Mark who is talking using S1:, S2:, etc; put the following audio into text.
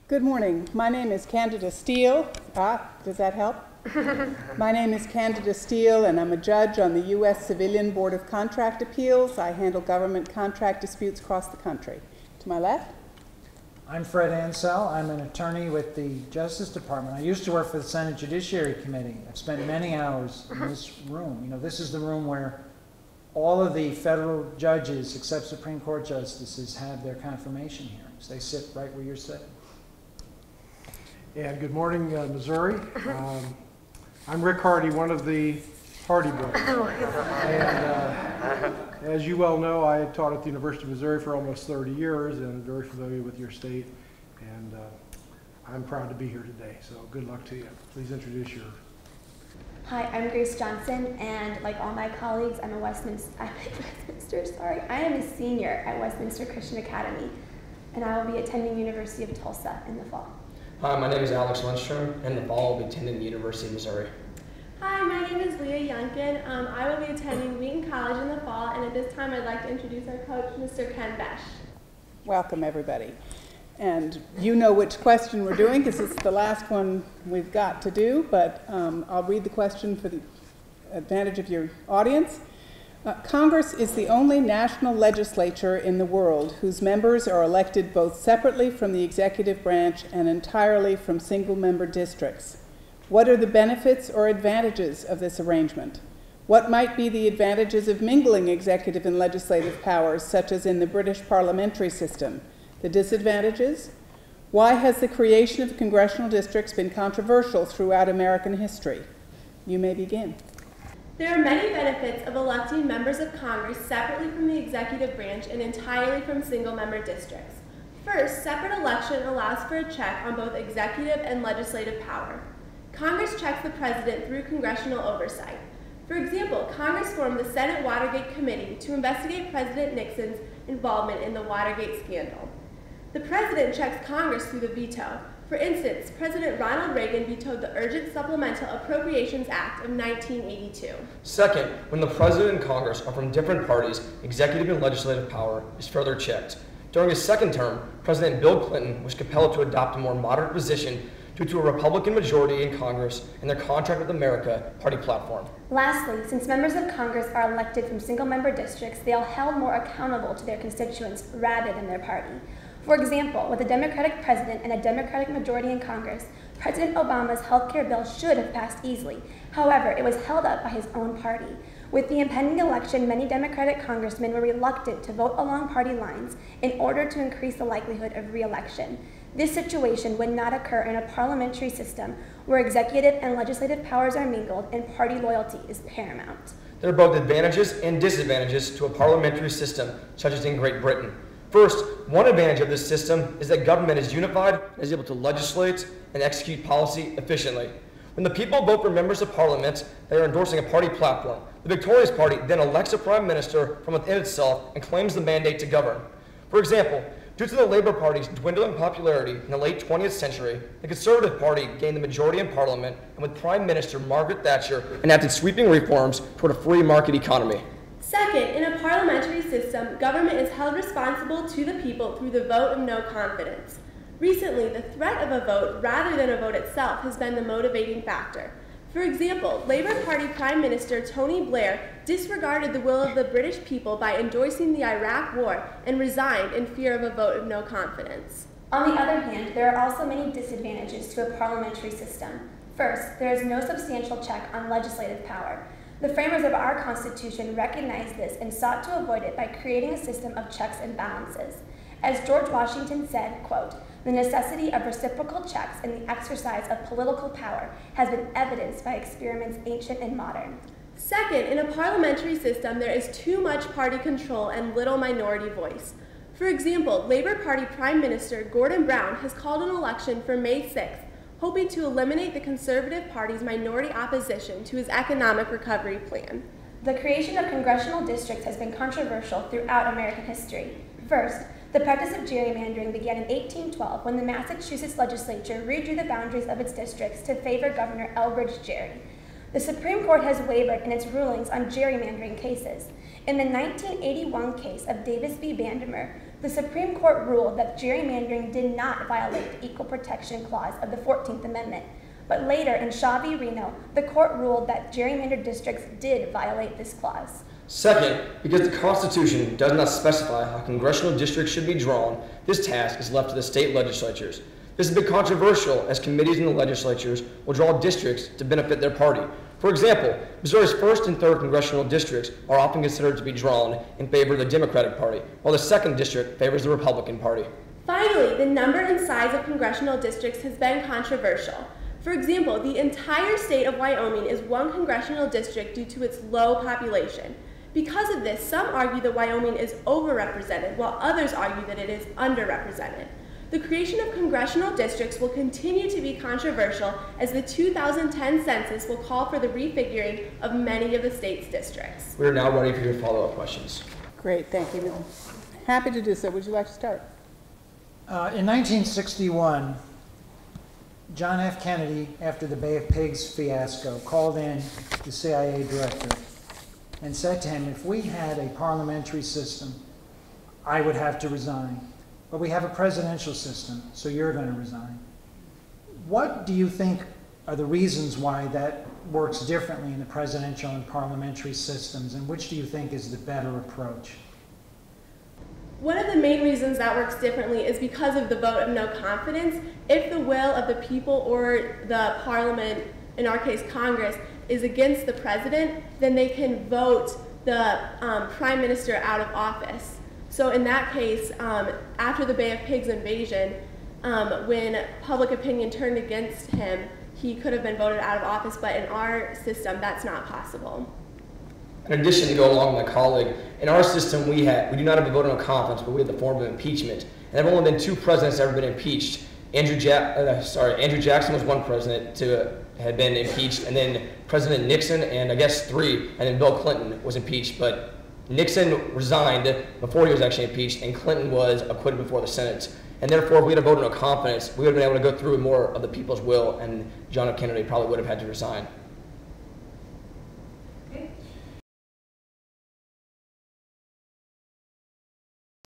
S1: Good morning. My name is Candida Steele. Does that help? My name is Candida Steele, and I'm a judge on the U.S. Civilian Board of Contract Appeals. I handle government contract disputes across the country. To my left?
S2: I'm Fred Ansell. I'm an attorney with the Justice Department. I used to work for the Senate Judiciary Committee. I've spent many hours in this room. You know, this is the room where all of the federal judges, except Supreme Court justices, have their confirmation hearings. They sit right where you're sitting.
S3: And good morning, Missouri. I'm Rick Hardy, one of the Hardy boys. And as you well know, I taught at the University of Missouri for almost 30 years and very familiar with your state. And I'm proud to be here today, so good luck to you. Please introduce your...
S4: Hi, I'm Grace Johnson, and like all my colleagues, I am a senior at Westminster Christian Academy, and I will be attending University of Tulsa in the fall.
S5: Hi, my name is Alex Lindstrom, and in the fall I'll be attending the University of Missouri.
S6: Hi, my name is Leah Youngkin. I will be attending Wheaton College in the fall, and at this time I'd like to introduce our coach, Mr. Ken Besh.
S1: Welcome, everybody. And you know which question we're doing because it's the last one we've got to do, but I'll read the question for the advantage of your audience. Congress is the only national legislature in the world whose members are elected both separately from the executive branch and entirely from single-member districts. What are the benefits or advantages of this arrangement? What might be the advantages of mingling executive and legislative powers, such as in the British parliamentary system? The disadvantages? Why has the creation of congressional districts been controversial throughout American history? You may begin.
S6: There are many benefits of electing members of Congress separately from the executive branch and entirely from single-member districts. First, separate election allows for a check on both executive and legislative power. Congress checks the president through congressional oversight. For example, Congress formed the Senate Watergate Committee to investigate President Nixon's involvement in the Watergate scandal. The president checks Congress through the veto. For instance, President Ronald Reagan vetoed the Urgent Supplemental Appropriations Act of 1982.
S5: Second, when the president and Congress are from different parties, executive and legislative power is further checked. During his second term, President Bill Clinton was compelled to adopt a more moderate position due to a Republican majority in Congress and their Contract with America party platform.
S4: Lastly, since members of Congress are elected from single-member districts, they are held more accountable to their constituents rather than their party. For example, with a Democratic president and a Democratic majority in Congress, President Obama's health care bill should have passed easily. However, it was held up by his own party. With the impending election, many Democratic congressmen were reluctant to vote along party lines in order to increase the likelihood of re-election. This situation would not occur in a parliamentary system where executive and legislative powers are mingled and party loyalty is paramount.
S5: There are both advantages and disadvantages to a parliamentary system, such as in Great Britain. First, one advantage of this system is that government is unified and is able to legislate and execute policy efficiently. When the people vote for members of parliament, they are endorsing a party platform. The victorious party then elects a prime minister from within itself and claims the mandate to govern. For example, due to the Labour Party's dwindling popularity in the late 20th century, the Conservative Party gained the majority in Parliament, and with Prime Minister Margaret Thatcher enacted sweeping reforms toward a free market economy.
S6: Second, in a parliamentary system, government is held responsible to the people through the vote of no confidence. Recently, the threat of a vote rather than a vote itself has been the motivating factor. For example, Labour Party Prime Minister Tony Blair disregarded the will of the British people by endorsing the Iraq War and resigned in fear of a vote of no confidence.
S4: On the other hand, there are also many disadvantages to a parliamentary system. First, there is no substantial check on legislative power. The framers of our Constitution recognized this and sought to avoid it by creating a system of checks and balances. As George Washington said, quote, "The necessity of reciprocal checks in the exercise of political power has been evidenced by experiments ancient and modern."
S6: Second, in a parliamentary system, there is too much party control and little minority voice. For example, Labour Party Prime Minister Gordon Brown has called an election for May 6th, hoping to eliminate the Conservative Party's minority opposition to his economic recovery plan.
S4: The creation of congressional districts has been controversial throughout American history. First, the practice of gerrymandering began in 1812 when the Massachusetts legislature redrew the boundaries of its districts to favor Governor Elbridge Gerry. The Supreme Court has wavered in its rulings on gerrymandering cases. In the 1981 case of Davis v. Vandermeer, the Supreme Court ruled that gerrymandering did not violate the Equal Protection Clause of the 14th Amendment. But later, in Shaw v. Reno, the court ruled that gerrymandered districts did violate this clause.
S5: Second, because the Constitution does not specify how congressional districts should be drawn, this task is left to the state legislatures. This has been controversial as committees in the legislatures will draw districts to benefit their party. For example, Missouri's 1st and 3rd congressional districts are often considered to be drawn in favor of the Democratic Party, while the 2nd district favors the Republican Party.
S6: Finally, the number and size of congressional districts has been controversial. For example, the entire state of Wyoming is one congressional district due to its low population. Because of this, some argue that Wyoming is overrepresented, while others argue that it is underrepresented. The creation of congressional districts will continue to be controversial as the 2010 census will call for the refiguring of many of the state's districts.
S5: We are now ready for your follow-up questions.
S1: Great, thank you. Happy to do so. Would you like to start?
S2: In 1961, John F. Kennedy, after the Bay of Pigs fiasco, called in the CIA director and said to him, if we had a parliamentary system, I would have to resign. But we have a presidential system, so you're going to resign. What do you think are the reasons why that works differently in the presidential and parliamentary systems, and which do you think is the better approach?
S6: One of the main reasons that works differently is because of the vote of no confidence. If the will of the people or the parliament, in our case Congress, is against the president, then they can vote the prime minister out of office. So in that case, after the Bay of Pigs invasion, when public opinion turned against him, he could have been voted out of office, but in our system, that's not possible.
S5: In addition, to go along with my colleague, in our system we do not have a vote of no confidence, but we have the form of impeachment. And there have only been 2 presidents that have ever been impeached. Andrew Jackson was one president to had been impeached, and then President Nixon, and I guess 3, and then Bill Clinton was impeached. But Nixon resigned before he was actually impeached, and Clinton was acquitted before the Senate. And therefore, if we had a vote of no confidence, we would have been able to go through more of the people's will, and John F. Kennedy probably would have had to resign.